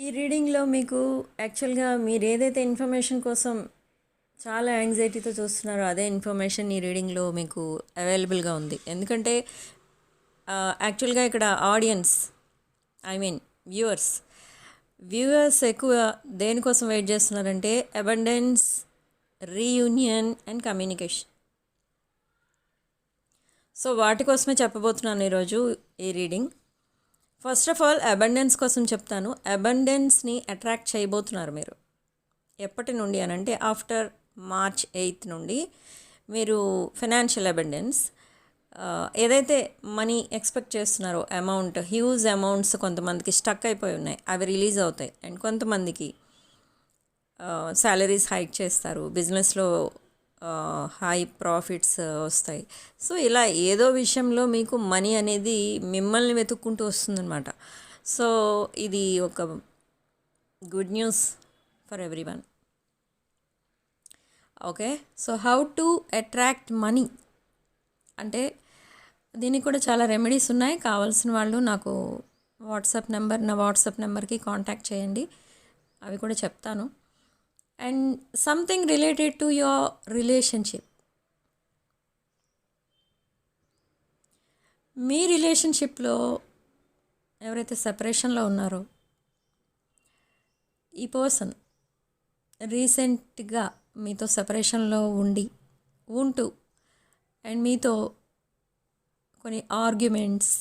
ఈ రీడింగ్లో మీకు యాక్చువల్గా మీరు ఏదైతే ఇన్ఫర్మేషన్ కోసం చాలా యాంగ్జైటీతో చూస్తున్నారో అదే ఇన్ఫర్మేషన్ ఈ రీడింగ్లో మీకు అవైలబుల్గా ఉంది. ఎందుకంటే యాక్చువల్గా ఇక్కడ ఆడియన్స్, ఐ మీన్ వ్యూవర్స్ ఎక్కువ దేనికోసం వెయిట్ చేస్తున్నారంటే abundance, reunion and communication. So వాటి కోసమే చెప్పబోతున్నాను ఈరోజు ఈ reading. First of all abundance కోసం చెప్తాను. అబండెన్స్ని అట్రాక్ట్ చేయబోతున్నారు మీరు. ఎప్పటి నుండి అని అంటే ఆఫ్టర్ March 8 నుండి మీరు ఫైనాన్షియల్ అబండెన్స్, ఏదైతే మనీ ఎక్స్పెక్ట్ చేస్తున్నారో అమౌంట్, హ్యూజ్ అమౌంట్స్ కొంతమందికి స్టక్ అయిపోయి ఉన్నాయి, అవి రిలీజ్ అవుతాయి. అండ్ కొంతమందికి శాలరీస్ హైక్ చేస్తారు, బిజినెస్లో హై ప్రాఫిట్స్ వస్తాయి. సో ఇలా ఏదో విషయంలో మీకు మనీ అనేది మిమ్మల్ని వెతుక్కుంటూ వస్తుందన్నమాట. సో ఇది ఒక good news for everyone. Okay, so how to attract money అంటే దీనికి కూడా చాలా రెమెడీస్ ఉన్నాయి. కావాల్సిన వాళ్ళు నాకు నా వాట్సాప్ నెంబర్కి కాంటాక్ట్ చేయండి, అవి కూడా చెప్తాను. And something related to your relationship. మీ రిలేషన్షిప్లో ఎవరైతే సెపరేషన్లో ఉన్నారో ఈ పర్సన్ రీసెంట్గా మీతో సెపరేషన్లో ఉంటూ అండ్ మీతో కొన్ని arguments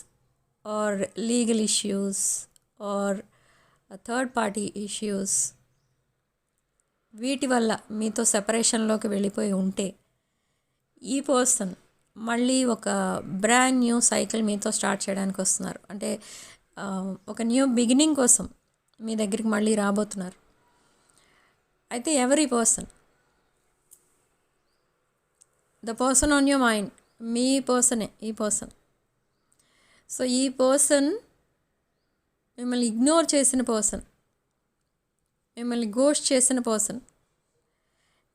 or legal issues or third party issues, వీటి వల్ల మీతో సెపరేషన్లోకి వెళ్ళిపోయి ఉంటే ఈ పర్సన్ మళ్ళీ ఒక బ్రాండ్ న్యూ సైకిల్ మీతో స్టార్ట్ చేయడానికి వస్తున్నారు. అంటే ఒక న్యూ బిగినింగ్ కోసం మీ దగ్గరికి మళ్ళీ రాబోతున్నారు. అయితే ఎవరి person? The person on your mind, మీ పర్సనే ఈ పర్సన్. సో ఈ పర్సన్ మిమ్మల్ని ఇగ్నోర్ చేసిన పర్సన్, మిమ్మల్ని గోస్ట్ చేసిన పర్సన్.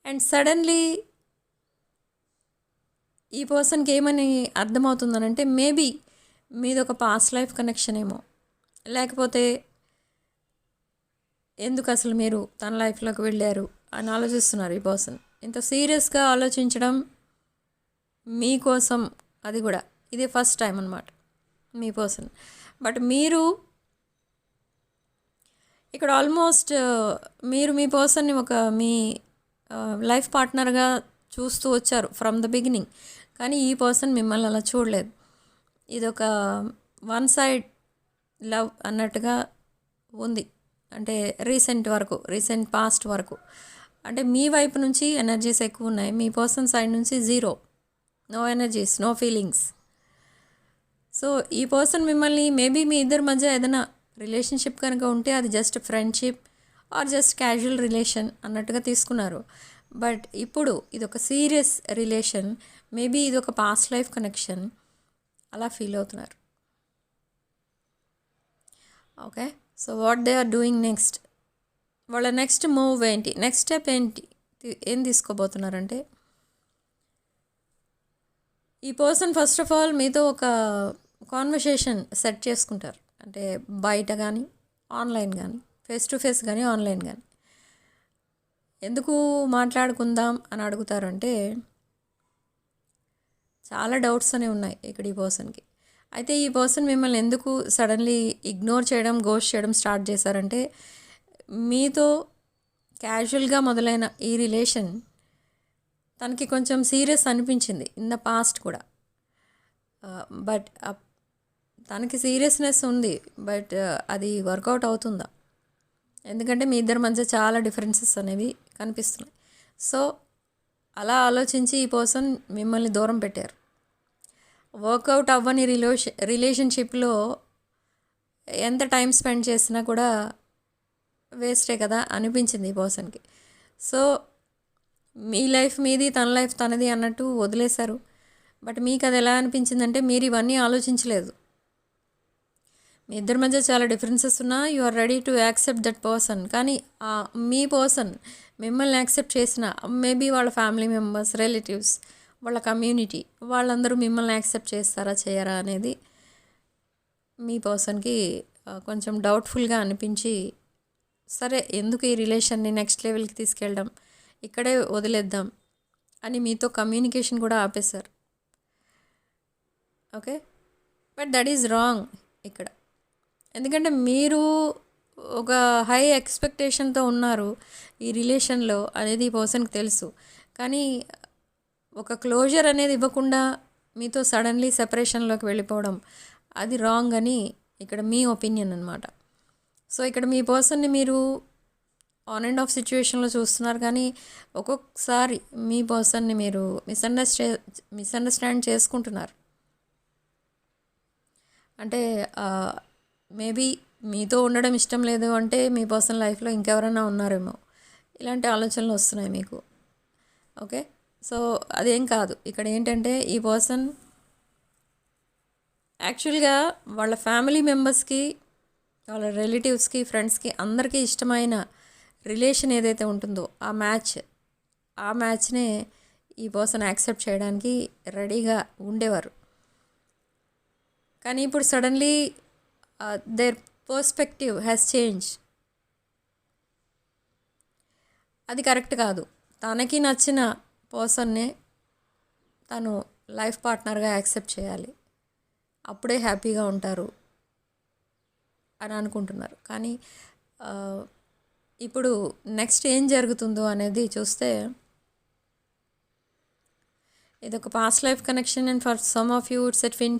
అండ్ సడన్లీ ఈ పర్సన్కి ఏమని అర్థమవుతుందనంటే మేబీ మీది ఒక పాస్ట్ లైఫ్ కనెక్షన్ ఏమో, లేకపోతే ఎందుకు అసలు మీరు తన లైఫ్లోకి వెళ్ళారు అని ఆలోచిస్తున్నారు ఈ పర్సన్. ఇంత సీరియస్గా ఆలోచించడం మీకోసం అది కూడా ఇదే ఫస్ట్ టైం అన్నమాట మీ పర్సన్. బట్ మీరు ఇక్కడ ఆల్మోస్ట్ మీరు మీ పర్సన్ని ఒక మీ లైఫ్ పార్ట్నర్గా చూస్తూ వచ్చారు ఫ్రమ్ ద బిగినింగ్. కానీ ఈ పర్సన్ మిమ్మల్ని అలా చూడలేదు. ఇదొక వన్ సైడ్ లవ్ అన్నట్టుగా ఉంది. అంటే రీసెంట్ పాస్ట్ వరకు అంటే మీ వైపు నుంచి ఎనర్జీస్ ఎక్కువ ఉన్నాయి, మీ పర్సన్ సైడ్ నుంచి zero, no energies, no feelings. So ఈ పర్సన్ మిమ్మల్ని మేబీ మీ ఇద్దరి మధ్య ఏదైనా రిలేషన్షిప్ కనుక ఉంటే అది just friendship or just casual relation అన్నట్టుగా తీసుకున్నారు. బట్ ఇప్పుడు ఇది ఒక సీరియస్ రిలేషన్, మేబీ ఇది ఒక పాస్ట్ లైఫ్ కనెక్షన్, అలా ఫీల్ అవుతున్నారు. Okay, so what they are doing next, వాళ్ళ నెక్స్ట్ మూవ్ ఏంటి, నెక్స్ట్ స్టెప్ ఏంటి, ఏం తీసుకోబోతున్నారంటే ఈ పర్సన్ ఫస్ట్ ఆఫ్ ఆల్ మీతో ఒక కాన్వర్సేషన్ సెట్ చేసుకుంటారు. అంటే బయట కానీ ఆన్లైన్ కానీ, ఫేస్ టు ఫేస్ కానీ ఆన్లైన్ కానీ. ఎందుకు మాట్లాడుకుందాం అని అడుగుతారంటే చాలా డౌట్స్ అనేవి ఉన్నాయి ఇక్కడ ఈ పర్సన్కి. అయితే ఈ పర్సన్ మిమ్మల్ని ఎందుకు సడన్లీ ఇగ్నోర్ చేయడం, గోస్ట్ చేయడం స్టార్ట్ చేశారంటే మీతో క్యాజువల్గా మొదలైన ఈ రిలేషన్ తనకి కొంచెం సీరియస్ అనిపించింది ఇన్ ద పాస్ట్ కూడా. బట్ తనకి సీరియస్నెస్ ఉంది, బట్ అది వర్కౌట్ అవుతుందా? ఎందుకంటే మీ ఇద్దరి మధ్య చాలా డిఫరెన్సెస్ అనేవి కనిపిస్తున్నాయి. సో అలా ఆలోచించి ఈ పర్సన్ మిమ్మల్ని దూరం పెట్టారు. వర్కౌట్ అవ్వని రిలేషన్షిప్లో ఎంత టైం స్పెండ్ చేసినా కూడా వేస్టే కదా అనిపించింది ఈ పర్సన్కి. సో మీ లైఫ్ మీది, తన లైఫ్ తనది అన్నట్టు వదిలేశారు. బట్ మీకు అది ఎలా అనిపించిందంటే మీరు ఇవన్నీ ఆలోచించలేదు. మీ ఇద్దరి మధ్య చాలా డిఫరెన్సెస్ ఉన్నా you are ready to accept that person. కానీ మీ పర్సన్ మిమ్మల్ని యాక్సెప్ట్ చేసిన మేబీ వాళ్ళ ఫ్యామిలీ మెంబర్స్, రిలేటివ్స్, వాళ్ళ కమ్యూనిటీ వాళ్ళందరూ మిమ్మల్ని యాక్సెప్ట్ చేస్తారా చేయరా అనేది మీ పర్సన్కి కొంచెం డౌట్ఫుల్గా అనిపించి సరే ఎందుకు ఈ రిలేషన్ని నెక్స్ట్ లెవెల్కి తీసుకెళ్ళడం, ఇక్కడే వదిలేద్దాం అని మీతో కమ్యూనికేషన్ కూడా ఆపేశారు. Okay, but that is wrong ఇక్కడ. ఎందుకంటే మీరు ఒక హై ఎక్స్పెక్టేషన్తో ఉన్నారు ఈ రిలేషన్లో అనేది ఈ పర్సన్కి తెలుసు. కానీ ఒక క్లోజర్ అనేది ఇవ్వకుండా మీతో సడన్లీ సెపరేషన్లోకి వెళ్ళిపోవడం అది రాంగ్ అని ఇక్కడ మీ ఒపీనియన్ అనమాట. సో ఇక్కడ మీ పర్సన్ని మీరు ఆన్ అండ్ ఆఫ్ సిచ్యువేషన్లో చూస్తున్నారు, కానీ ఒక్కొక్కసారి మీ పర్సన్ని మీరు మిస్అండర్స్టాండ్ చేసుకుంటున్నారు. అంటే మేబీ మీతో ఉండడం ఇష్టం లేదు అంటే మీ పర్సన్ లైఫ్లో ఇంకెవరైనా ఉన్నారేమో, ఇలాంటి ఆలోచనలు వస్తున్నాయి మీకు. ఓకే, సో అదేం కాదు. ఇక్కడ ఏంటంటే ఈ పర్సన్ యాక్చువల్గా వాళ్ళ ఫ్యామిలీ మెంబర్స్కి, వాళ్ళ రిలేటివ్స్కి, ఫ్రెండ్స్కి అందరికీ ఇష్టమైన రిలేషన్ ఏదైతే ఉంటుందో ఆ మ్యాచ్నే ఈ పర్సన్ యాక్సెప్ట్ చేయడానికి రెడీగా ఉండేవారు. కానీ ఇప్పుడు suddenly their perspective has change. అది కరెక్ట్ కాదు. తనకి నచ్చిన పర్సన్నే తను లైఫ్ పార్ట్నర్గా యాక్సెప్ట్ చేయాలి, అప్పుడే హ్యాపీగా ఉంటారు అని అనుకుంటున్నారు. కానీ ఇప్పుడు నెక్స్ట్ ఏం జరుగుతుందో అనేది చూస్తే ఇది ఒక past life connection, and for some of you it's a twin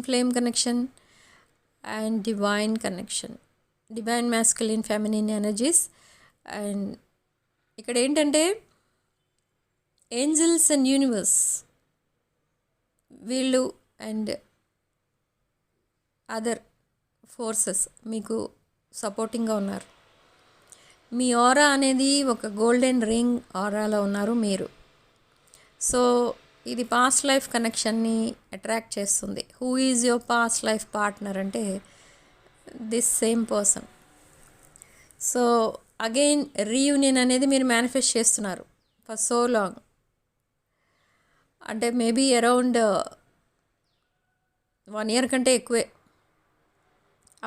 flame connection and divine connection, divine masculine feminine energies. And ఇక్కడ ఏంటంటే ఏంజల్స్ అండ్ యూనివర్స్ వీళ్ళు అండ్ అదర్ ఫోర్సెస్ మీకు సపోర్టింగ్గా ఉన్నారు. మీ ఆరా అనేది ఒక గోల్డెన్ రింగ్ ఆరాలో ఉన్నారు మీరు. సో ఇది పాస్ట్ లైఫ్ కనెక్షన్ని అట్రాక్ట్ చేస్తుంది. Who is your past life partner అంటే this same person. So again reunion అనేది మీరు మేనిఫెస్ట్ చేస్తున్నారు ఫర్ సో లాంగ్. అంటే మేబీ అరౌండ్ 1 year కంటే ఎక్కువే.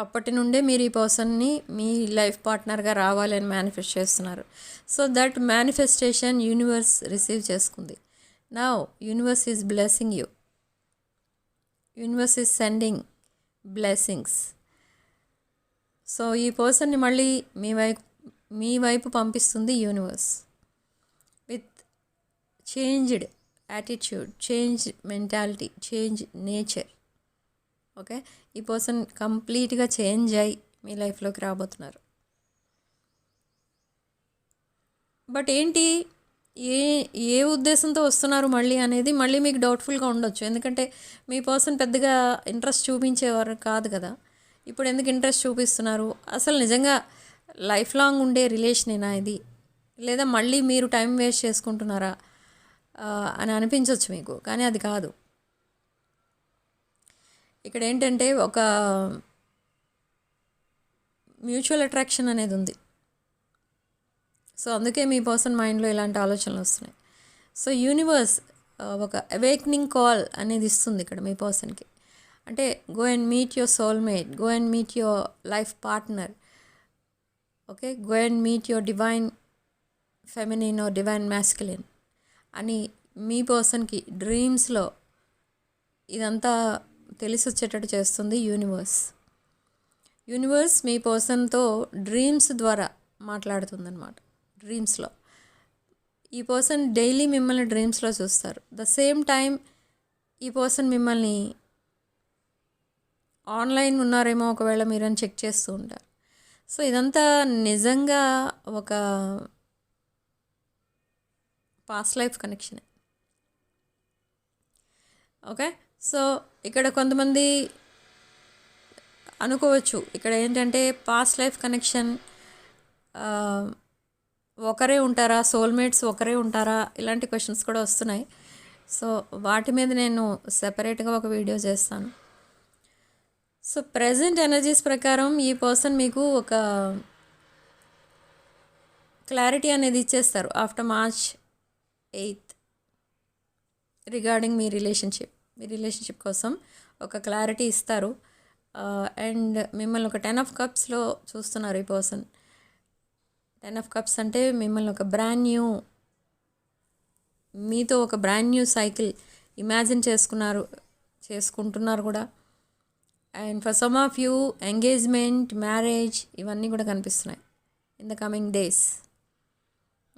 అప్పటి నుండే మీరు ఈ పర్సన్ని మీ లైఫ్ పార్ట్నర్గా రావాలని మేనిఫెస్ట్ చేస్తున్నారు. So that manifestation universe receive చేసుకుంది. Now universe is blessing you. Universe is sending blessings. So ఈ పర్సన్ని మళ్ళీ మీ వైపు పంపిస్తుంది universe with changed attitude, change mentality, change nature. Okay, ఈ పర్సన్ కంప్లీట్గా చేంజ్ అయ్యి మీ లైఫ్లోకి రాబోతున్నారు. బట్ ఏంటి, ఏ ఉద్దేశంతో వస్తున్నారు మళ్ళీ అనేది మళ్ళీ మీకు డౌట్ఫుల్గా ఉండొచ్చు. ఎందుకంటే మీ పర్సన్ పెద్దగా ఇంట్రెస్ట్ చూపించేవారు కాదు కదా. ఇప్పుడు ఎందుకు ఇంట్రెస్ట్ చూపిస్తున్నారు? అసలు నిజంగా లైఫ్ లాంగ్ ఉండే రిలేషనేనా ఇది, లేదా మళ్ళీ మీరు టైం వేస్ట్ చేసుకుంటున్నారా అని అనిపించవచ్చు మీకు. కానీ అది కాదు. ఇక్కడ ఏంటంటే ఒక మ్యూచువల్ అట్రాక్షన్ అనేది ఉంది. సో అందుకే మీ పర్సన్ మైండ్లో ఇలాంటి ఆలోచనలు వస్తున్నాయి. సో యూనివర్స్ ఒక అవేక్నింగ్ కాల్ అనేది ఇస్తుంది ఇక్కడ మీ పర్సన్కి. అంటే go and meet your soulmate, go and meet your life partner. Okay, go and meet your divine feminine or divine masculine అని మీ పర్సన్కి డ్రీమ్స్లో ఇదంతా తెలిసి వచ్చేటట్టు చేస్తుంది యూనివర్స్. యూనివర్స్ మీ పర్సన్తో డ్రీమ్స్ ద్వారా మాట్లాడుతుందన్నమాట. డ్రీమ్స్లో ఈ పర్సన్ డైలీ మిమ్మల్ని డ్రీమ్స్లో చూస్తారు. ద సేమ్ టైం ఈ పర్సన్ మిమ్మల్ని ఆన్లైన్ ఉన్నారేమో ఒకవేళ మీరని చెక్ చేస్తూ ఉంటారు. సో ఇదంతా నిజంగా ఒక పాస్ట్ లైఫ్ కనెక్షనే. ఓకే, సో ఇక్కడ కొంతమంది అనుకోవచ్చు ఇక్కడ ఏంటంటే పాస్ట్ లైఫ్ కనెక్షన్ ఒకరే ఉంటారా, సోల్మేట్స్ ఒకరే ఉంటారా, ఇలాంటి క్వశ్చన్స్ కూడా వస్తున్నాయి. సో వాటి మీద నేను సెపరేట్గా ఒక వీడియో చేస్తాను. సో ప్రెజెంట్ ఎనర్జీస్ ప్రకారం ఈ పర్సన్ మీకు ఒక క్లారిటీ అనేది ఇచ్చేస్తారు ఆఫ్టర్ March 8th రిగార్డింగ్ మీ రిలేషన్షిప్ కోసం ఒక క్లారిటీ ఇస్తారు. అండ్ మిమ్మల్ని ఒక 10 ఆఫ్ కప్స్లో చూస్తున్నారు ఈ పర్సన్. 10 ఆఫ్ కప్స్ అంటే మిమ్మల్ని ఒక మీతో ఒక బ్రాండ్ న్యూ సైకిల్ ఇమాజిన్ చేసుకుంటున్నారు కూడా. And for some of you engagement, marriage ఇవన్నీ కూడా కనిపిస్తున్నాయి in the coming days.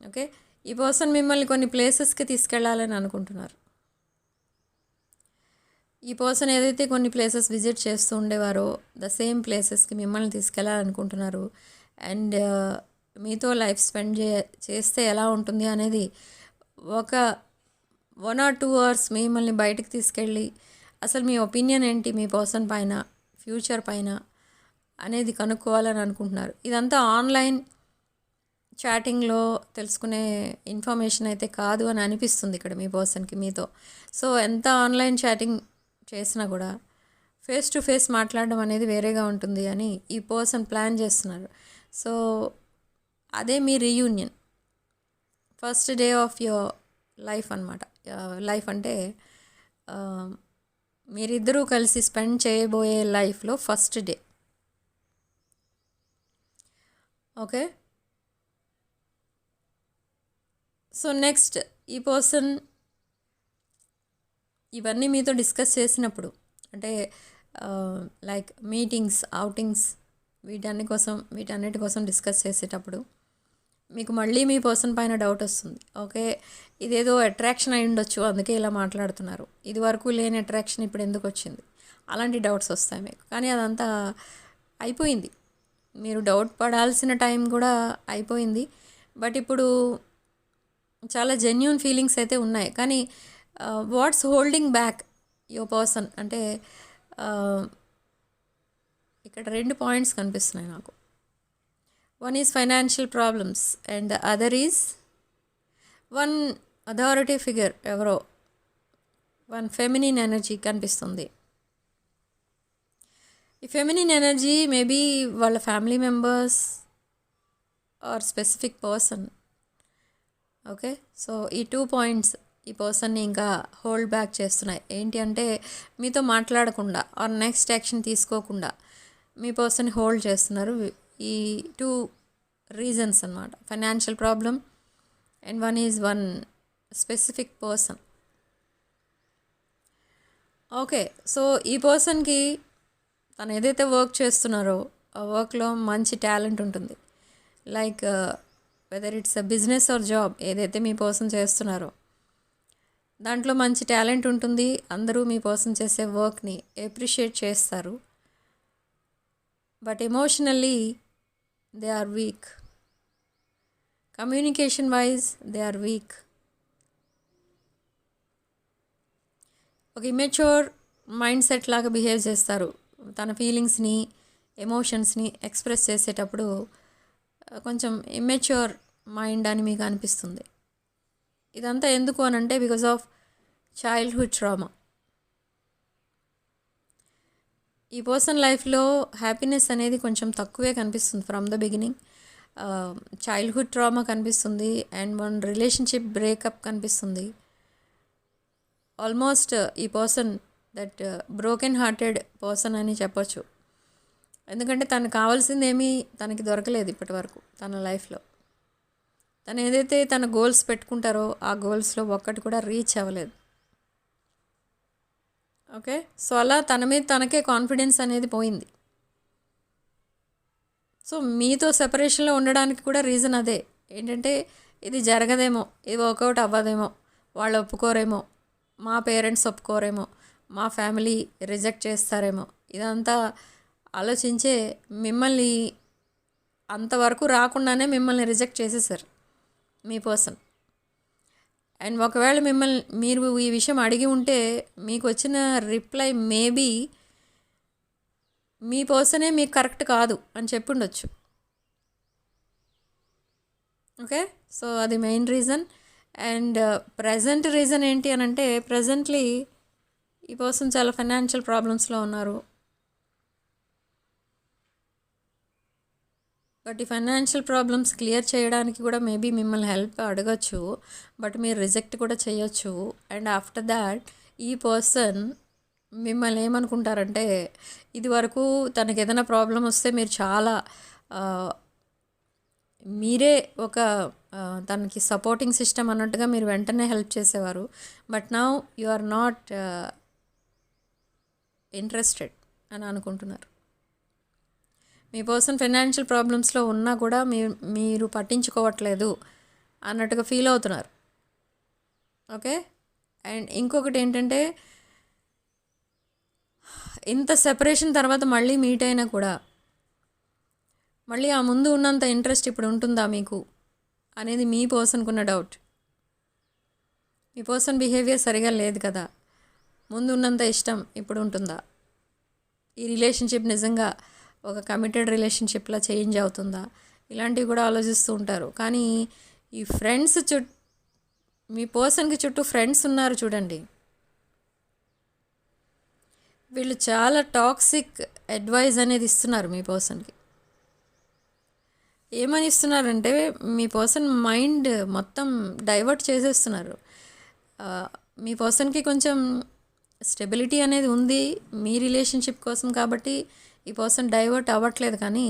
Okay, ఈ పర్సన్ మిమ్మల్ని కొన్ని ప్లేసెస్కి తీసుకెళ్లాలని అనుకుంటున్నారు. ఈ పర్సన్ ఏదైతే కొన్ని ప్లేసెస్ విజిట్ చేస్తూ ఉండేవారో ద సేమ్ ప్లేసెస్కి మిమ్మల్ని తీసుకెళ్లాలనుకుంటున్నారు. అండ్ మీతో లైఫ్ స్పెండ్ చేస్తే ఎలా ఉంటుంది అనేది ఒక 1 or 2 hours మిమ్మల్ని బయటకు తీసుకెళ్ళి అసలు మీ ఒపీనియన్ ఏంటి మీ పర్సన్ పైన, ఫ్యూచర్ పైన అనేది కనుక్కోవాలని అనుకుంటున్నారు. ఇదంతా ఆన్లైన్ చాటింగ్లో తెలుసుకునే ఇన్ఫర్మేషన్ అయితే కాదు అని అనిపిస్తుంది ఇక్కడ మీ పర్సన్కి మీతో. సో ఎంత ఆన్లైన్ చాటింగ్ చేసినా కూడా ఫేస్ టు ఫేస్ మాట్లాడడం అనేది వేరేగా ఉంటుంది అని ఈ పర్సన్ ప్లాన్ చేస్తున్నారు. సో అదే మీ reunion, first day of your life అన్నమాట. లైఫ్ అంటే మీరిద్దరూ కలిసి స్పెండ్ చేయబోయే లైఫ్లో first day. Okay, so next ఈ పర్సన్ ఇవన్నీ మీతో డిస్కస్ చేసినప్పుడు అంటే లైక్ మీటింగ్స్, అవుటింగ్స్ వీటన్నిటి కోసం డిస్కస్ చేసేటప్పుడు మీకు మళ్ళీ మీ పర్సన్ పైన డౌట్ వస్తుంది. ఓకే, ఇదేదో అట్రాక్షన్ అయి ఉండొచ్చు, అందుకే ఇలా మాట్లాడుతున్నారు, ఇది వరకు లేని అట్రాక్షన్ ఇప్పుడు ఎందుకు వచ్చింది, అలాంటి డౌట్స్ వస్తాయి మీకు. కానీ అదంతా అయిపోయింది, మీరు డౌట్ పడాల్సిన టైం కూడా అయిపోయింది. బట్ ఇప్పుడు చాలా జెన్యూన్ ఫీలింగ్స్ అయితే ఉన్నాయి. కానీ what's holding back your person అంటే ఇక్కడ 2 పాయింట్స్ కనిపిస్తున్నాయి నాకు. One is financial problems and the other is one authority figure, ఎవరో వన్ ఫెమినిన్ ఎనర్జీ కనిపిస్తుంది. ఈ ఫెమినిన్ ఎనర్జీ మేబీ వాళ్ళ family members or specific person. Okay, so ఈ 2 పాయింట్స్ ఈ పర్సన్ని ఇంకా హోల్డ్ బ్యాక్ చేస్తున్నాయి. ఏంటి అంటే మీతో మాట్లాడకుండా ఆర్ నెక్స్ట్ యాక్షన్ తీసుకోకుండా మీ పర్సన్ హోల్డ్ చేస్తున్నారు. ఈ 2 రీజన్స్ అన్నమాట, financial problem and one specific person. Okay, so ఈ పర్సన్కి తను ఏదైతే వర్క్ చేస్తున్నారో ఆ వర్క్లో మంచి టాలెంట్ ఉంటుంది. Like whether it's a business are job, ఏదైతే మీ పర్సన్ చేస్తున్నారో దాంట్లో మంచి టాలెంట్ ఉంటుంది. అందరూ మీ పర్సన్ చేసే వర్క్ని అప్రిషియేట్ చేస్తారు. But emotionally they are weak, communication wise they are weak. ఒక ఇమెచ్యూర్ మైండ్ సెట్ లాగా బిహేవ్ చేస్తారు. తన ఫీలింగ్స్ని, ఎమోషన్స్ని ఎక్స్ప్రెస్ చేసేటప్పుడు కొంచెం ఇమ్మెచ్యూర్ మైండ్ అని మీకు అనిపిస్తుంది. ఇదంతా ఎందుకు అని అంటే బికాజ్ ఆఫ్ చైల్డ్హుడ్ ట్రామా. ఈ పర్సన్ లైఫ్లో హ్యాపీనెస్ అనేది కొంచెం తక్కువే కనిపిస్తుంది from the beginning. Childhood trauma కనిపిస్తుంది అండ్ వన్ రిలేషన్షిప్ బ్రేకప్ కనిపిస్తుంది. ఆల్మోస్ట్ ఈ person that broken hearted person అని చెప్పొచ్చు. ఎందుకంటే తనకు కావాల్సింది ఏమీ తనకి దొరకలేదు ఇప్పటి వరకు తన లైఫ్లో. తను ఏదైతే తన గోల్స్ పెట్టుకుంటారో ఆ గోల్స్లో ఒక్కటి కూడా రీచ్ అవ్వలేదు. ఓకే, సో అలా తన మీద తనకే కాన్ఫిడెన్స్ అనేది పోయింది. సో మీతో సెపరేషన్లో ఉండడానికి కూడా రీజన్ అదే. ఏంటంటే ఇది జరగదేమో, ఇది వర్కౌట్ అవ్వదేమో, వాళ్ళు ఒప్పుకోరేమో, మా పేరెంట్స్ ఒప్పుకోరేమో, మా ఫ్యామిలీ రిజెక్ట్ చేస్తారేమో, ఇదంతా ఆలోచించే మిమ్మల్ని అంతవరకు రాకుండానే మిమ్మల్ని రిజెక్ట్ చేసేసారు మీ పర్సన్. అండ్ ఒకవేళ మీరు ఈ విషయం అడిగి ఉంటే మీకు వచ్చిన రిప్లై మేబీ మీ పర్సనే మీకు కరెక్ట్ కాదు అని చెప్పుండొచ్చు. ఓకే, సో అది main reason. And present reason ఏంటి అని అంటే ప్రజెంట్లీ ఈ పర్సన్ చాలా ఫైనాన్షియల్ ప్రాబ్లమ్స్లో ఉన్నారు. బట్ ఈ ఫైనాన్షియల్ ప్రాబ్లమ్స్ క్లియర్ చేయడానికి కూడా మేబీ మిమ్మల్ని హెల్ప్ అడగచ్చు, బట్ మీరు రిజెక్ట్ కూడా చేయొచ్చు. అండ్ ఆఫ్టర్ దాట్ ఈ పర్సన్ మిమ్మల్ని ఏమనుకుంటారంటే, ఇదివరకు తనకి ఏదైనా ప్రాబ్లం వస్తే మీరు చాలా మీరే ఒక తనకి సపోర్టింగ్ సిస్టమ్ అన్నట్టుగా మీరు వెంటనే హెల్ప్ చేసేవారు. But now you are not interested అని అనుకుంటున్నారు. మీ పర్సన్ ఫైనాన్షియల్ ప్రాబ్లమ్స్లో ఉన్నా కూడా మీరు పట్టించుకోవట్లేదు అన్నట్టుగా ఫీల్ అవుతున్నారు. ఓకే. అండ్ ఇంకొకటి ఏంటంటే, ఇంత సెపరేషన్ తర్వాత మళ్ళీ మీట్ అయినా కూడా మళ్ళీ ఆ ముందు ఉన్నంత ఇంట్రెస్ట్ ఇప్పుడు ఉంటుందా మీకు అనేది మీ పర్సన్కు ఉన్న డౌట్. మీ పర్సన్ బిహేవియర్ సరిగా లేదు కదా, ముందు ఉన్నంత ఇష్టం ఇప్పుడు ఉంటుందా? ఈ రిలేషన్షిప్ నిజంగా ఒక కమిటెడ్ రిలేషన్షిప్లా చేంజ్ అవుతుందా? ఇలాంటివి కూడా ఆలోచిస్తూ ఉంటారు. కానీ ఈ ఫ్రెండ్స్ మీ పర్సన్కి చుట్టూ ఫ్రెండ్స్ ఉన్నారు చూడండి, వీళ్ళు చాలా టాక్సిక్ అడ్వైజ్ అనేది ఇస్తున్నారు మీ పర్సన్కి. ఏమని ఇస్తున్నారంటే, మీ పర్సన్ మైండ్ మొత్తం డైవర్ట్ చేసేస్తున్నారు. మీ పర్సన్కి కొంచెం స్టెబిలిటీ అనేది ఉంది మీ రిలేషన్షిప్ కోసం, కాబట్టి ఈ పర్సన్ డైవర్ట్ అవ్వట్లేదు. కానీ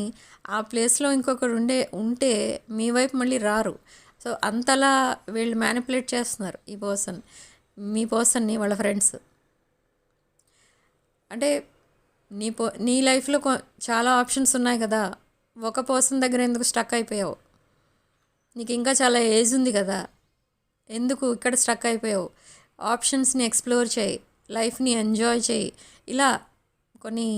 ఆ ప్లేస్లో ఇంకొకరు ఉంటే మీ వైపు మళ్ళీ రారు. సో అంతలా వీళ్ళు మ్యానిపులేట్ చేస్తున్నారు ఈ మీ పర్సన్ని వాళ్ళ ఫ్రెండ్స్. అంటే నీ లైఫ్లో చాలా ఆప్షన్స్ ఉన్నాయి కదా, ఒక పర్సన్ దగ్గర ఎందుకు స్టక్ అయిపోయావు? నీకు ఇంకా చాలా ఏజ్ ఉంది కదా, ఎందుకు ఇక్కడ స్టక్ అయిపోయావు? ఆప్షన్స్ని ఎక్స్ప్లోర్ చేయి, లైఫ్ని ఎంజాయ్ చేయి. ఇలా కొన్ని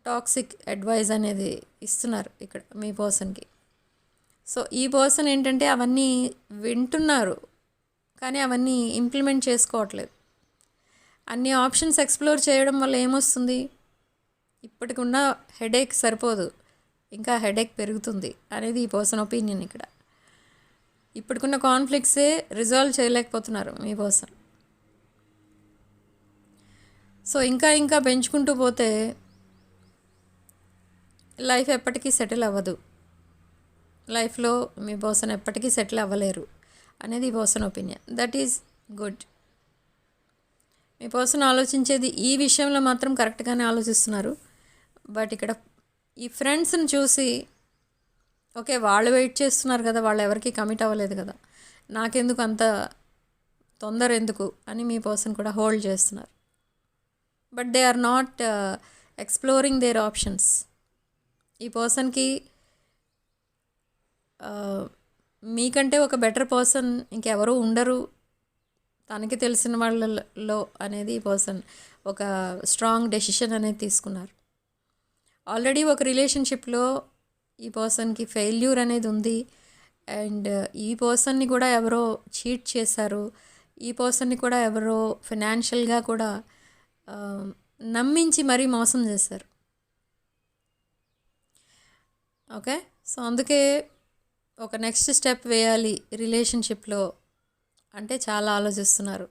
టాక్సిక్ అడ్వైజ్ అనేది ఇస్తున్నారు ఇక్కడ మీ పర్సన్కి. సో ఈ పర్సన్ ఏంటంటే అవన్నీ వింటున్నారు, కానీ అవన్నీ ఇంప్లిమెంట్ చేసుకోవట్లేదు. అన్ని ఆప్షన్స్ ఎక్స్ప్లోర్ చేయడం వల్ల ఏమొస్తుంది? ఇప్పటికున్న హెడేక్ సరిపోదు, ఇంకా హెడేక్ పెరుగుతుంది అనేది ఈ పర్సన్ ఒపీనియన్. ఇక్కడ ఇప్పటికున్న కాన్ఫ్లిక్ట్సే రిజాల్వ్ చేయలేకపోతున్నారు మీ పర్సన్. సో ఇంకా పెంచుకుంటూ పోతే లైఫ్ ఎప్పటికీ సెటిల్ అవ్వదు, లైఫ్లో మీ పర్సన్ ఎప్పటికీ సెటిల్ అవ్వలేరు అనేది ఈ person opinion. That is good. Me person ఆలోచించేది ఈ విషయంలో మాత్రం కరెక్ట్గానే ఆలోచిస్తున్నారు. బట్ ఇక్కడ ఈ ఫ్రెండ్స్ని చూసి, ఓకే వాళ్ళు వెయిట్ చేస్తున్నారు కదా, వాళ్ళు ఎవరికి కమిట్ అవ్వలేదు కదా, నాకెందుకు అంత తొందర ఎందుకు అని మీ పర్సన్ కూడా హోల్డ్ చేస్తున్నారు. But they are not exploring their options. ఈ పర్సన్కి మీకంటే ఒక బెటర్ పర్సన్ ఇంకెవరూ ఉండరు తనకి తెలిసిన వాళ్ళలో అనేది ఈ పర్సన్ ఒక స్ట్రాంగ్ డెసిషన్ అనేది తీసుకున్నారు. ఆల్రెడీ ఒక రిలేషన్షిప్లో ఈ పర్సన్కి ఫెయిల్యూర్ అనేది ఉంది. అండ్ ఈ పర్సన్ని కూడా ఎవరో చీట్ చేశారు, ఈ పర్సన్ని కూడా ఎవరో ఫైనాన్షియల్గా కూడా నమ్మించి మరీ మోసం చేశారు. ఓకే. సో అందుకే ఒక నెక్స్ట్ స్టెప్ వేయాలి రిలేషన్షిప్లో అంటే చాలా ఆలోచిస్తున్నారు.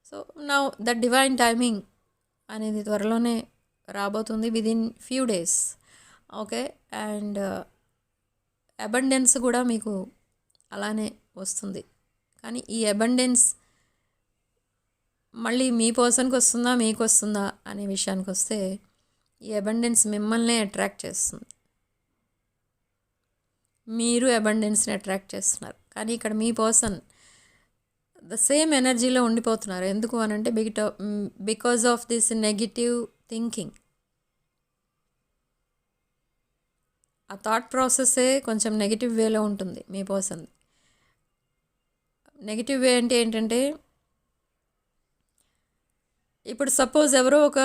So now the divine timing అనేది త్వరలోనే రాబోతుంది, within few days. Okay. And abundance కూడా మీకు అలానే వస్తుంది. కానీ ఈ అబండెన్స్ మళ్ళీ మీ పర్సన్కి వస్తుందా మీకు వస్తుందా అనే విషయానికి వస్తే, ఈ అబండెన్స్ మిమ్మల్నే అట్రాక్ట్ చేస్తుంది, మీరు అబండెన్స్ని అట్రాక్ట్ చేస్తున్నారు. కానీ ఇక్కడ మీ పర్సన్ ద సేమ్ ఎనర్జీలో ఉండిపోతున్నారు. ఎందుకు అనంటే because of this negative thinking. ఆ థాట్ ప్రాసెస్సే కొంచెం నెగిటివ్ వేలో ఉంటుంది మీ పర్సన్. నెగిటివ్ వే అంటే ఏంటంటే, ఇప్పుడు సపోజ్ ఎవరో ఒక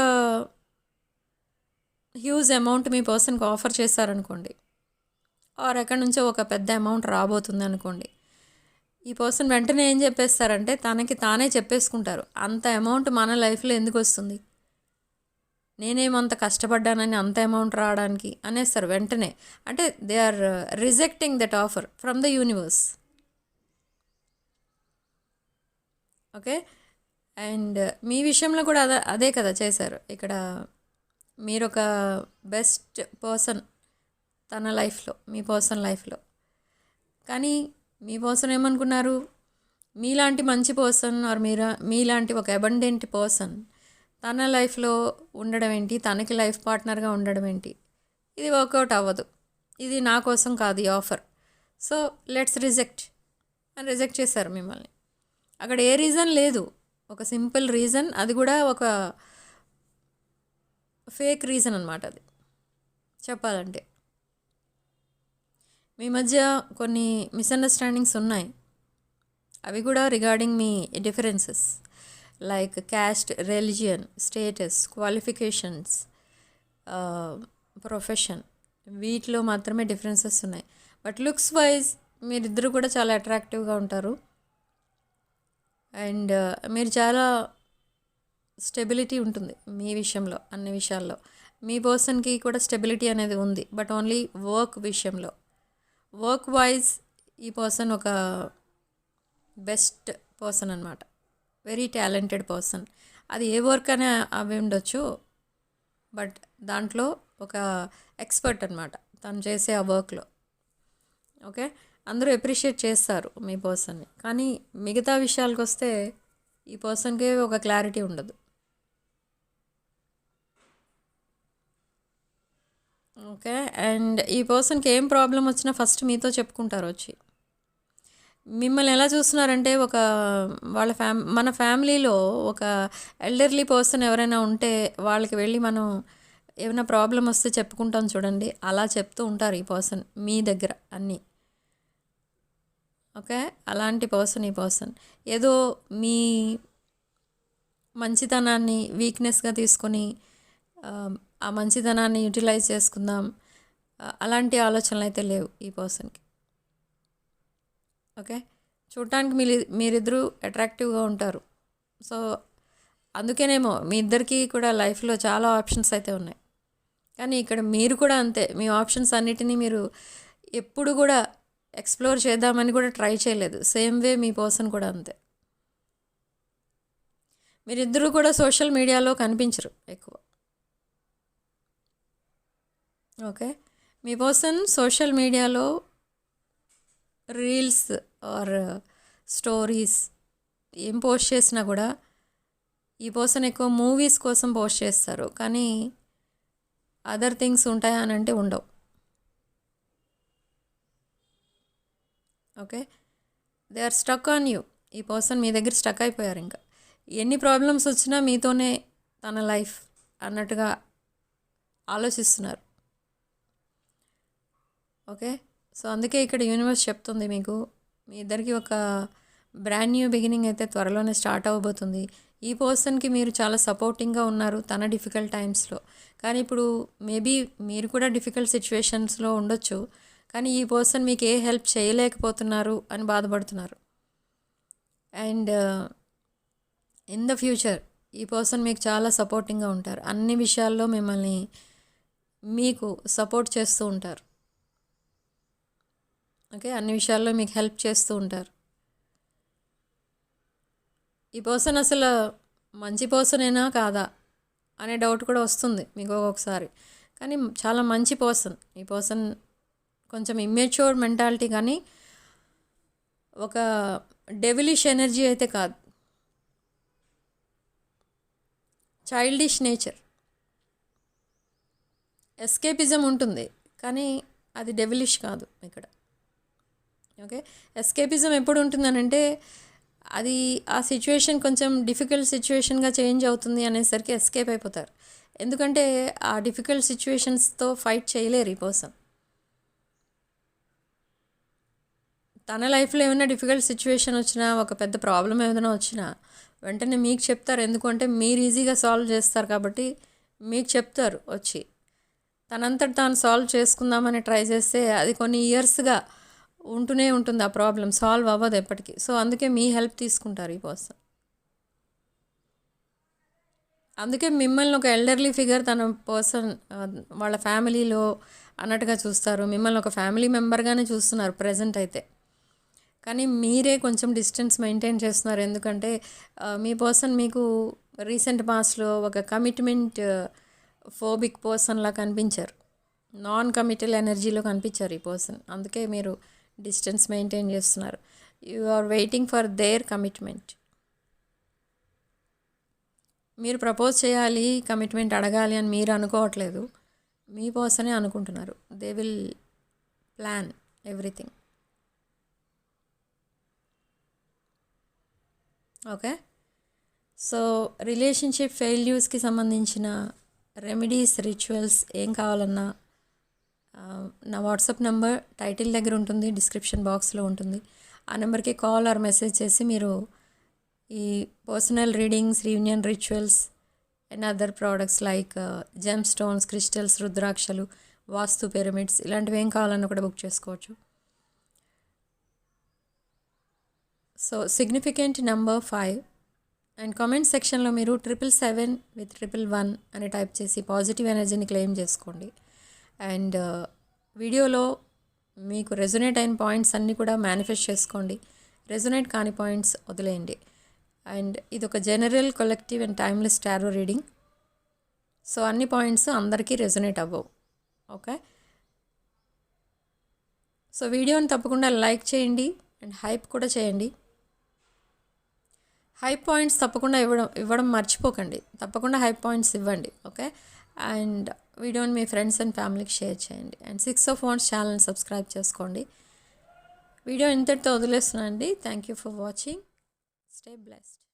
హ్యూజ్ అమౌంట్ మీ పర్సన్కి ఆఫర్ చేశారనుకోండి, ఆర్ ఎక్కడి నుంచో ఒక పెద్ద అమౌంట్ రాబోతుంది అనుకోండి. ఈ పర్సన్ వెంటనే ఏం చెప్పేస్తారంటే, తనకి తానే చెప్పేసుకుంటారు, అంత అమౌంట్ మన లైఫ్లో ఎందుకు వస్తుంది, నేనేమంత కష్టపడ్డానని అంత అమౌంట్ రావడానికి అనేస్తారు వెంటనే. అంటే they are rejecting that offer from the universe. Okay. And మీ విషయంలో కూడా అదే కదా చేశారు. ఇక్కడ మీరు ఒక బెస్ట్ పర్సన్ తన లైఫ్లో, మీ పర్సన్ లైఫ్లో. కానీ మీ పర్సన్ ఏమనుకున్నారు, మీలాంటి మంచి పర్సన్ ఆర్ మీలాంటి ఒక అబండెంట్ పర్సన్ తన లైఫ్లో ఉండడం ఏంటి, తనకి లైఫ్ పార్ట్నర్గా ఉండడం ఏంటి, ఇది వర్కౌట్ అవ్వదు, ఇది నా కోసం కాదు ఈ ఆఫర్, సో లెట్స్ రిజెక్ట్ అని రిజెక్ట్ చేశారు మిమ్మల్ని. అక్కడ ఏ రీజన్ లేదు, ఒక సింపుల్ రీజన్, అది కూడా ఒక ఫేక్ రీజన్ అనమాట. అది చెప్పాలంటే మీ మధ్య కొన్ని మిస్అండర్స్టాండింగ్స్ ఉన్నాయి. అవి కూడా రిగార్డింగ్ మీ differences like caste, religion, status, qualifications, profession, వీటిలో మాత్రమే డిఫరెన్సెస్ ఉన్నాయి. బట్ లుక్స్ వైజ్ మీరిద్దరు కూడా చాలా అట్రాక్టివ్గా ఉంటారు. అండ్ మీరు చాలా స్టెబిలిటీ ఉంటుంది మీ విషయంలో, అన్ని విషయాల్లో. మీ పర్సన్కి కూడా స్టెబిలిటీ అనేది ఉంది, బట్ ఓన్లీ వర్క్ విషయంలో. వర్క్ వైజ్ ఈ పర్సన్ ఒక బెస్ట్ పర్సన్ అనమాట, వెరీ టాలెంటెడ్ పర్సన్. అది ఏ వర్క్ అనే అవి ఉండొచ్చు, బట్ దాంట్లో ఒక ఎక్స్పర్ట్ అనమాట తను చేసే ఆ వర్క్లో. ఓకే, అందరూ అప్రిషియేట్ చేస్తారు మీ పర్సన్ని, కానీ మిగతా విషయాలకు వస్తే ఈ పర్సన్కే ఒక క్లారిటీ ఉండదు. ఓకే, అండ్ ఈ పర్సన్కి ఏం ప్రాబ్లం వచ్చినా ఫస్ట్ మీతో చెప్పుకుంటారు వచ్చి. మిమ్మల్ని ఎలా చూస్తున్నారంటే ఒక వాళ్ళ మన ఫ్యామిలీలో ఒక ఎల్డర్లీ పర్సన్ ఎవరైనా ఉంటే వాళ్ళకి వెళ్ళి మనం ఏమైనా ప్రాబ్లం వస్తే చెప్పుకుంటాం చూడండి, అలా చెప్తూ ఉంటారు ఈ పర్సన్ మీ దగ్గర అన్నీ. ఓకే, అలాంటి పర్సన్ ఈ పర్సన్. ఏదో మీ మంచితనాన్ని వీక్నెస్గా తీసుకొని ఆ మంచితనాన్ని యూటిలైజ్ చేసుకుందాం, అలాంటి ఆలోచనలు అయితే లేవు ఈ పర్సన్కి. ఓకే, చూడటానికి మీరిద్దరూ అట్రాక్టివ్గా ఉంటారు. సో అందుకేనేమో మీ ఇద్దరికి కూడా లైఫ్లో చాలా ఆప్షన్స్ అయితే ఉన్నాయి. కానీ ఇక్కడ మీరు కూడా అంతే, మీ ఆప్షన్స్ అన్నిటినీ మీరు ఎప్పుడు కూడా ఎక్స్ప్లోర్ చేద్దామని కూడా ట్రై చేయలేదు. సేమ్ వే మీ పర్సన్ కూడా అంతే. మీరిద్దరూ కూడా సోషల్ మీడియాలో కనిపించరు ఎక్కువ. ఓకే, మీ పర్సన్ సోషల్ మీడియాలో రీల్స్ ఆర్ స్టోరీస్ ఏం పోస్ట్ చేసినా కూడా ఈ పర్సన్ ఎక్కువ మూవీస్ కోసం పోస్ట్ చేస్తారు, కానీ అదర్ థింగ్స్ ఉంటాయా అని అంటే ఉండవు. Okay, they are stuck on you. ఈ పర్సన్ మీ దగ్గర స్టక్ అయిపోయారు. ఇంకా ఎన్ని ప్రాబ్లమ్స్ వచ్చినా మీతోనే తన లైఫ్ అన్నట్టుగా ఆలోచిస్తున్నారు. ఓకే, సో అందుకే ఇక్కడ యూనివర్స్ చెప్తుంది మీకు, మీ ఇద్దరికి ఒక బ్రాండ్ న్యూ బిగినింగ్ అయితే త్వరలోనే స్టార్ట్ అవ్వబోతుంది. ఈ పర్సన్కి మీరు చాలా సపోర్టింగ్గా ఉన్నారు తన డిఫికల్ట్ టైమ్స్లో, కానీ ఇప్పుడు మేబీ మీరు కూడా డిఫికల్ట్ సిచ్యువేషన్స్లో ఉండొచ్చు, కానీ ఈ పర్సన్ మీకు ఏ హెల్ప్ చేయలేకపోతున్నారు అని బాధపడుతున్నారు. అండ్ ఇన్ ద ఫ్యూచర్ ఈ పర్సన్ మీకు చాలా సపోర్టింగ్గా ఉంటారు, అన్ని విషయాల్లో మిమ్మల్ని మీకు సపోర్ట్ చేస్తూ ఉంటారు. ఓకే, అన్ని విషయాల్లో మీకు హెల్ప్ చేస్తూ ఉంటారు. ఈ పర్సన్ అసలు మంచి పర్సనేనా కాదా అనే డౌట్ కూడా వస్తుంది మీకు ఒక్కొక్కసారి, కానీ చాలా మంచి పర్సన్ ఈ పర్సన్. కొంచెం ఇమ్మెచ్యూర్ మెంటాలిటీ, కానీ ఒక డెవిలిష్ ఎనర్జీ అయితే కాదు, చైల్డిష్ నేచర్, ఎస్కేపిజం ఉంటుంది, కానీ అది డెవిలిష్ కాదు ఇక్కడ. ఓకే, ఎస్కేపిజం ఎప్పుడు ఉంటుందనంటే అది ఆ సిచ్యువేషన్ కొంచెం డిఫికల్ట్ సిచ్యువేషన్గా చేంజ్ అవుతుంది అనేసరికి ఎస్కేప్ అయిపోతారు, ఎందుకంటే ఆ డిఫికల్ట్ సిచ్యువేషన్స్తో ఫైట్ చేయలేరు ఈ పర్సన్. తన లైఫ్లో ఏమైనా డిఫికల్ట్ సిచ్యువేషన్ వచ్చినా, ఒక పెద్ద ప్రాబ్లం ఏదైనా వచ్చినా వెంటనే మీకు చెప్తారు, ఎందుకంటే మీరు ఈజీగా సాల్వ్ చేస్తారు కాబట్టి మీకు చెప్తారు వచ్చి. తనంతట తాను సాల్వ్ చేసుకుందామని ట్రై చేస్తే అది కొన్ని ఇయర్స్గా ఉంటూనే ఉంటుంది, ఆ ప్రాబ్లం సాల్వ్ అవ్వదు ఎప్పటికీ. సో అందుకే మీ హెల్ప్ తీసుకుంటారు ఈ పర్సన్. అందుకే మిమ్మల్ని ఒక ఎల్డర్లీ ఫిగర్ తన పర్సన్ వాళ్ళ ఫ్యామిలీలో అన్నట్టుగా చూస్తారు, మిమ్మల్ని ఒక ఫ్యామిలీ మెంబర్గానే చూస్తున్నారు ప్రజెంట్ అయితే. కానీ మీరే కొంచెం డిస్టెన్స్ మెయింటైన్ చేస్తున్నారు, ఎందుకంటే మీ పర్సన్ మీకు రీసెంట్ పాస్ట్లో ఒక కమిట్మెంట్ ఫోబిక్ పర్సన్లా కనిపించారు, నాన్ కమిటల్ ఎనర్జీలో కనిపించారు ఈ పర్సన్. అందుకే మీరు డిస్టెన్స్ మెయింటైన్ చేస్తున్నారు. You are waiting for their commitment. మీరు ప్రపోజ్ చేయాలి, కమిట్మెంట్ అడగాలి అని మీరు అనుకోవట్లేదు, మీ పర్సనే అనుకుంటున్నారు. They will plan everything. Okay, so relationship ఫెయిల్యూర్స్కి సంబంధించిన రెమెడీస్, రిచువల్స్ ఏం కావాలన్నా నా వాట్సాప్ నెంబర్ టైటిల్ దగ్గర ఉంటుంది, డిస్క్రిప్షన్ బాక్స్లో ఉంటుంది. ఆ నెంబర్కి కాల్ ఆర్ మెసేజ్ చేసి మీరు ఈ personal readings, reunion rituals and other products like gem stones, crystals, రుద్రాక్షలు, వాస్తు పిరమిడ్స్ ఇలాంటివి ఏం కావాలన్నా కూడా బుక్ చేసుకోవచ్చు. So significant number 5 and comment సెక్షన్లో మీరు 777 with 111 అని టైప్ చేసి పాజిటివ్ ఎనర్జీని క్లెయిమ్ చేసుకోండి. అండ్ వీడియోలో మీకు రెజొనేట్ అయిన పాయింట్స్ అన్నీ కూడా మేనిఫెస్ట్ చేసుకోండి. రెజొనేట్ కాని పాయింట్స్ వదిలేయండి. అండ్ ఇది ఒక general, collective and timeless tarot reading. So అన్ని పాయింట్స్ అందరికీ రెజొనేట్ అవ్వవు. ఓకే, సో వీడియోని తప్పకుండా లైక్ చేయండి అండ్ హైప్ కూడా చేయండి. హైప్ పాయింట్స్ తప్పకుండా ఇవ్వడం మర్చిపోకండి. తప్పకుండా హైప్ పాయింట్స్ ఇవ్వండి. ఓకే, అండ్ వీడియోని మీ ఫ్రెండ్స్ అండ్ ఫ్యామిలీకి షేర్ చేయండి. అండ్ 6 of Wands ఛానల్ని సబ్స్క్రైబ్ చేసుకోండి. వీడియో ఇంతటితో వదిలేస్తున్నానండి. Thank you for watching. Stay blessed.